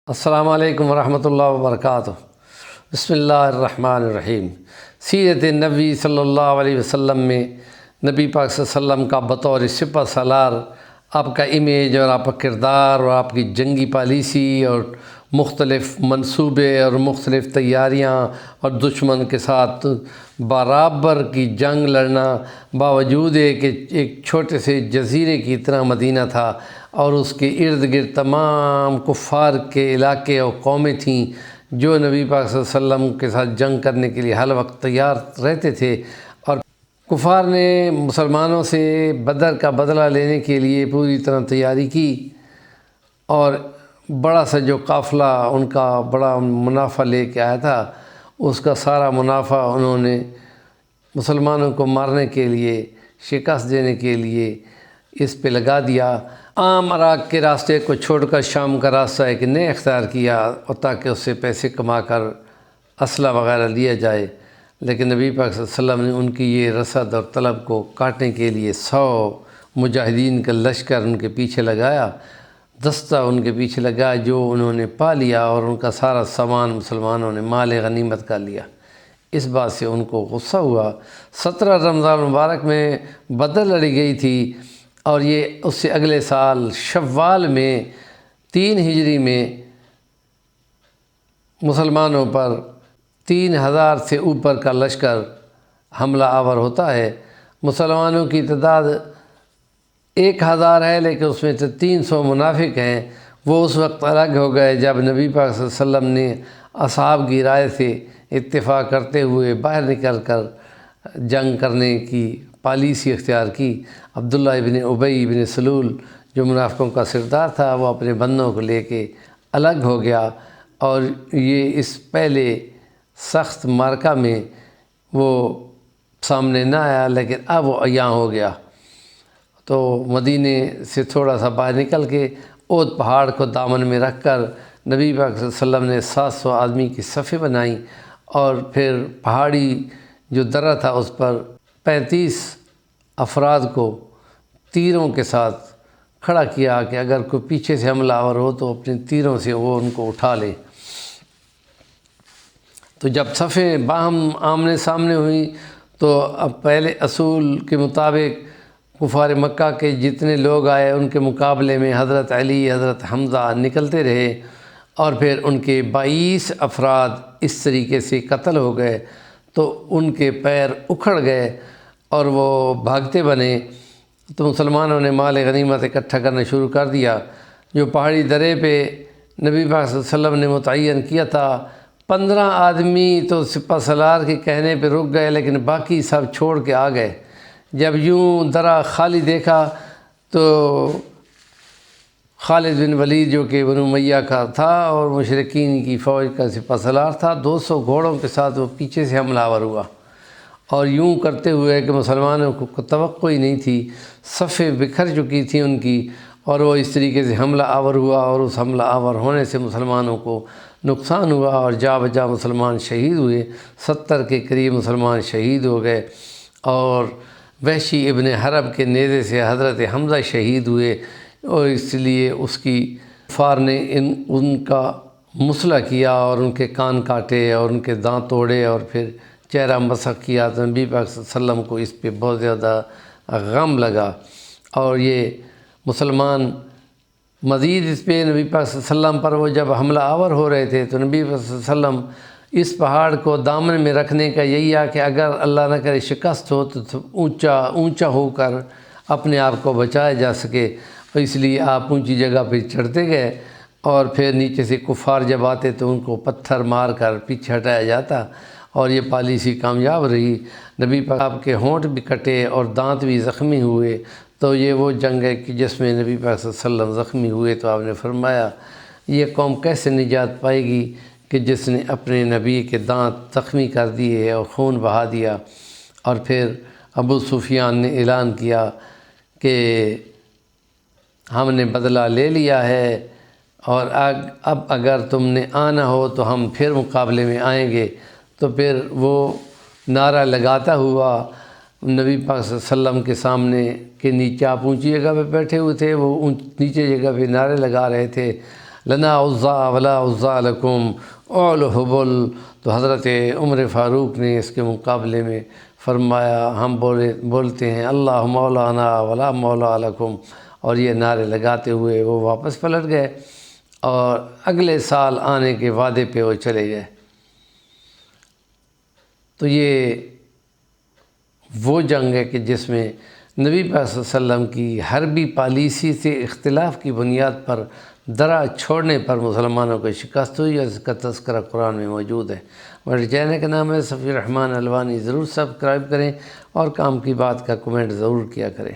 السلام علیکم ورحمۃ اللہ وبرکاتہ۔ بسم اللہ الرحمن الرحیم۔ سیرت نبی صلی اللہ علیہ وسلم میں نبی پاک صلی اللہ علیہ وسلم کا بطور سپہ سالار آپ کا امیج اور آپ کا کردار اور آپ کی جنگی پالیسی اور مختلف منصوبے اور مختلف تیاریاں اور دشمن کے ساتھ برابر کی جنگ لڑنا، باوجود کہ ایک چھوٹے سے جزیرے کی طرح مدینہ تھا اور اس کے ارد گرد تمام کفار کے علاقے اور قومیں تھیں جو نبی پاک صلی اللہ علیہ وسلم کے ساتھ جنگ کرنے کے لیے ہر وقت تیار رہتے تھے، اور کفار نے مسلمانوں سے بدر کا بدلہ لینے کے لیے پوری طرح تیاری کی، اور بڑا سا جو قافلہ ان کا بڑا منافع لے کے آیا تھا، اس کا سارا منافع انہوں نے مسلمانوں کو مارنے کے لیے، شکست دینے کے لیے اس پہ لگا دیا۔ عام عراق کے راستے کو چھوڑ کر شام کا راستہ ایک نئے اختیار کیا، اور تاکہ اس سے پیسے کما کر اسلحہ وغیرہ لیا جائے، لیکن نبی پاک صلی اللہ علیہ وسلم نے ان کی یہ رصد اور طلب کو کاٹنے کے لیے 100 مجاہدین کا لشکر ان کے پیچھے لگایا، دستہ ان کے پیچھے لگا، جو انہوں نے پا لیا، اور ان کا سارا سامان مسلمانوں نے مال غنیمت کا لیا۔ اس بات سے ان کو غصہ ہوا۔ 17 رمضان مبارک میں بدر لڑی گئی تھی، اور یہ اس سے اگلے سال شوال میں 3 ہجری میں مسلمانوں پر 3000 سے اوپر کا لشکر حملہ آور ہوتا ہے۔ مسلمانوں کی تعداد 1000 ہے، لیکن اس میں سے 300 منافق ہیں۔ وہ اس وقت الگ ہو گئے جب نبی پاک صلی اللہ علیہ وسلم نے اصحاب کی رائے سے اتفاق کرتے ہوئے باہر نکل کر جنگ کرنے کی پالیسی اختیار کی۔ عبداللہ ابن ابی ابن سلول جو منافقوں کا سردار تھا، وہ اپنے بندوں کو لے کے الگ ہو گیا، اور یہ اس پہلے سخت معرکہ میں وہ سامنے نہ آیا، لیکن اب وہ عیاں ہو گیا۔ تو مدینے سے تھوڑا سا باہر نکل کے اود پہاڑ کو دامن میں رکھ کر نبی پاک صلی اللہ علیہ وسلم نے 700 آدمی کی صفیں بنائیں، اور پھر پہاڑی جو درہ تھا اس پر 35 افراد کو تیروں کے ساتھ کھڑا کیا کہ اگر کوئی پیچھے سے حملہ آور ہو تو اپنے تیروں سے وہ ان کو اٹھا لے۔ تو جب صفیں باہم آمنے سامنے ہوئیں تو اب پہلے اصول کے مطابق کفار مکہ کے جتنے لوگ آئے ان کے مقابلے میں حضرت علی، حضرت حمزہ نکلتے رہے، اور پھر ان کے 22 افراد اس طریقے سے قتل ہو گئے، تو ان کے پیر اکھڑ گئے اور وہ بھاگتے بنے۔ تو مسلمانوں نے مال غنیمت اکٹھا کرنا شروع کر دیا۔ جو پہاڑی درے پہ نبی پاک صلی اللہ علیہ وسلم نے متعین کیا تھا، 15 آدمی تو سپہ سالار کے کہنے پہ رک گئے، لیکن باقی سب چھوڑ کے آ گئے۔ جب یوں درہ خالی دیکھا تو خالد بن ولید جو کہ بنو امیہ کا تھا اور مشرکین کی فوج کا سپہ سالار تھا، 200 گھوڑوں کے ساتھ وہ پیچھے سے حملہ آور ہوا، اور یوں کرتے ہوئے کہ مسلمانوں کو توقع ہی نہیں تھی، صفیں بکھر چکی تھیں ان کی، اور وہ اس طریقے سے حملہ آور ہوا، اور اس حملہ آور ہونے سے مسلمانوں کو نقصان ہوا، اور جا بجا مسلمان شہید ہوئے۔ 70 کے قریب مسلمان شہید ہو گئے، اور وحشی ابن حرب کے نیزے سے حضرت حمزہ شہید ہوئے، اور اس لیے اس کی کفار نے ان کا مسئلہ کیا، اور ان کے کان کاٹے اور ان کے دانت توڑے، اور پھر چہرہ مسخ کیا۔ تو نبی پاک صلی اللہ علیہ وسلم کو اس پہ بہت زیادہ غم لگا، اور یہ مسلمان مزید اس پہ نبی پاک صلی اللہ علیہ وسلم پر وہ جب حملہ آور ہو رہے تھے، تو نبی پاک صلی اللہ علیہ وسلم اس پہاڑ کو دامن میں رکھنے کا یہی ہے کہ اگر اللہ نہ کرے شکست ہو تو اونچا ہو کر اپنے آپ کو بچایا جا سکے، اور اس لیے آپ اونچی جگہ پہ چڑھتے گئے، اور پھر نیچے سے کفار جب آتے تو ان کو پتھر مار کر پیچھے ہٹایا جاتا، اور یہ پالیسی کامیاب رہی۔ نبی پاک کے ہونٹ بھی کٹے اور دانت بھی زخمی ہوئے۔ تو یہ وہ جنگ ہے کہ جس میں نبی پاک صلی اللہ علیہ وسلم زخمی ہوئے، تو آپ نے فرمایا یہ قوم کیسے نجات پائے گی کہ جس نے اپنے نبی کے دانت زخمی کر دیے اور خون بہا دیا۔ اور پھر ابو سفیان نے اعلان کیا کہ ہم نے بدلہ لے لیا ہے، اور اب اگر تم نے آنا ہو تو ہم پھر مقابلے میں آئیں گے۔ تو پھر وہ نعرہ لگاتا ہوا نبی پاک صلی اللہ علیہ وسلم کے سامنے کہ نیچے آپ اونچی جگہ پہ بیٹھے ہوئے تھے، وہ نیچے جگہ پہ نعرے لگا رہے تھے، لنا عزا ولا عزا لکم اعل حبل، تو حضرت عمر فاروق نے اس کے مقابلے میں فرمایا ہم بولتے ہیں اللہ مولانا ولا مولا لکم، اور یہ نعرے لگاتے ہوئے وہ واپس پلٹ گئے اور اگلے سال آنے کے وعدے پہ وہ چلے گئے۔ تو یہ وہ جنگ ہے کہ جس میں نبی پاک صلی اللہ علیہ وسلم کی حربی پالیسی سے اختلاف کی بنیاد پر درا چھوڑنے پر مسلمانوں کو شکست ہوئی، اور اس کا تذکرہ قرآن میں موجود ہے۔ میرے چینل کا نام ہے صفی الرحمن الوانی، ضرور سبسکرائب کریں اور کام کی بات کا کمنٹ ضرور کیا کریں۔